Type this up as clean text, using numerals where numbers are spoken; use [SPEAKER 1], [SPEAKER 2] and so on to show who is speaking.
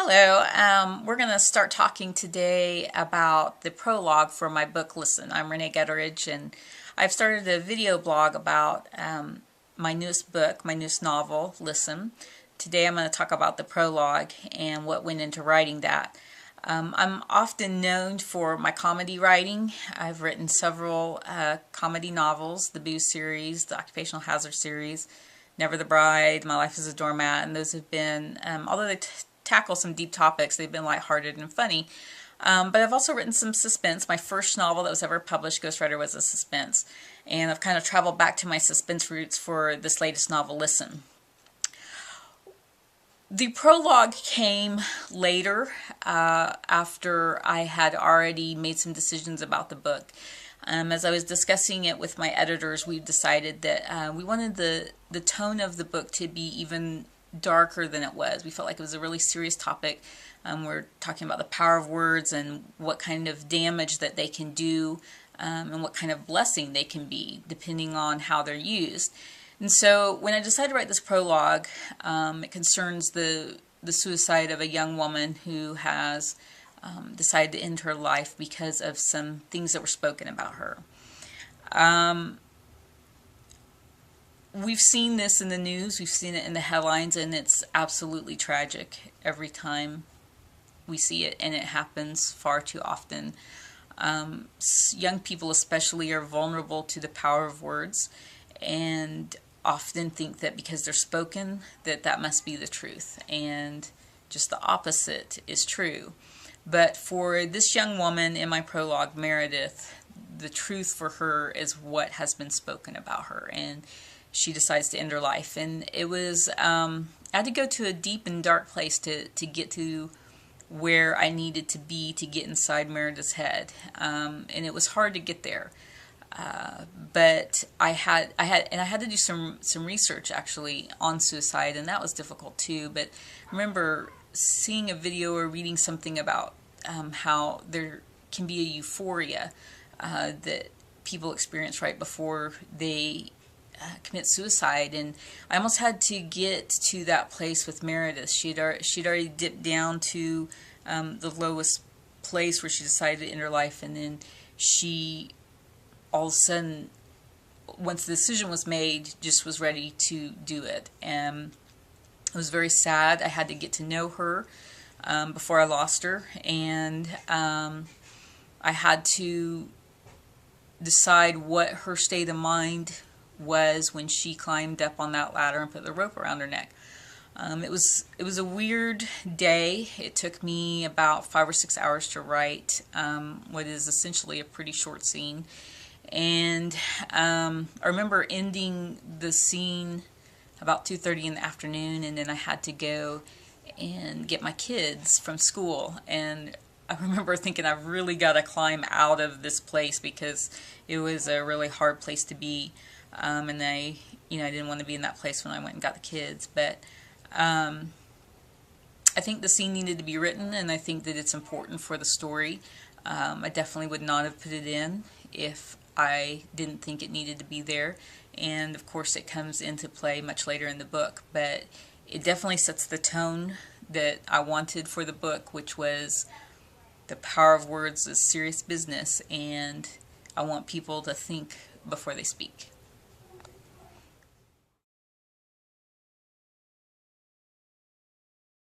[SPEAKER 1] Hello, we're going to start talking today about the prologue for my book, Listen. I'm Rene Gutteridge, and I've started a video blog about my newest book, my newest novel, Listen. Today I'm going to talk about the prologue and what went into writing that. I'm often known for my comedy writing. I've written several comedy novels, the Boo series, the Occupational Hazard series, Never the Bride, My Life as a Doormat, and those have been, although they tackle some deep topics, they've been lighthearted and funny. But I've also written some suspense. My first novel that was ever published, Ghostwriter, was a suspense. And I've kind of traveled back to my suspense roots for this latest novel, Listen. The prologue came later, after I had already made some decisions about the book. As I was discussing it with my editors, we decided that we wanted the tone of the book to be even darker than it was. We felt like it was a really serious topic. We're talking about the power of words and what kind of damage that they can do, and what kind of blessing they can be depending on how they're used. And so when I decided to write this prologue, it concerns the suicide of a young woman who has decided to end her life because of some things that were spoken about her. We've seen this in the news, we've seen it in the headlines, and it's absolutely tragic every time we see it, and it happens far too often. Young people especially are vulnerable to the power of words and often think that because they're spoken that must be the truth, and just the opposite is true. But for this young woman in my prologue, Meredith, the truth for her is what has been spoken about her, and she decides to end her life. And it was, I had to go to a deep and dark place to get to where I needed to be to get inside Meredith's head. And it was hard to get there. But I had to do some research actually on suicide, and that was difficult too. But I remember seeing a video or reading something about how there can be a euphoria that people experience right before they commit suicide, and I almost had to get to that place with Meredith. She'd already dipped down to the lowest place where she decided to end her life, and then she all of a sudden, once the decision was made, just was ready to do it. And it was very sad. I had to get to know her before I lost her, and I had to decide what her state of mind was when she climbed up on that ladder and put the rope around her neck. It was a weird day. It took me about 5 or 6 hours to write what is essentially a pretty short scene. And I remember ending the scene about 2:30 in the afternoon, and then I had to go and get my kids from school. And I remember thinking, I've really got to climb out of this place because it was a really hard place to be. And I didn't want to be in that place when I went and got the kids. But I think the scene needed to be written, and I think that it's important for the story. I definitely would not have put it in if I didn't think it needed to be there. And of course it comes into play much later in the book, but it definitely sets the tone that I wanted for the book, which was the power of words is serious business, and I want people to think before they speak.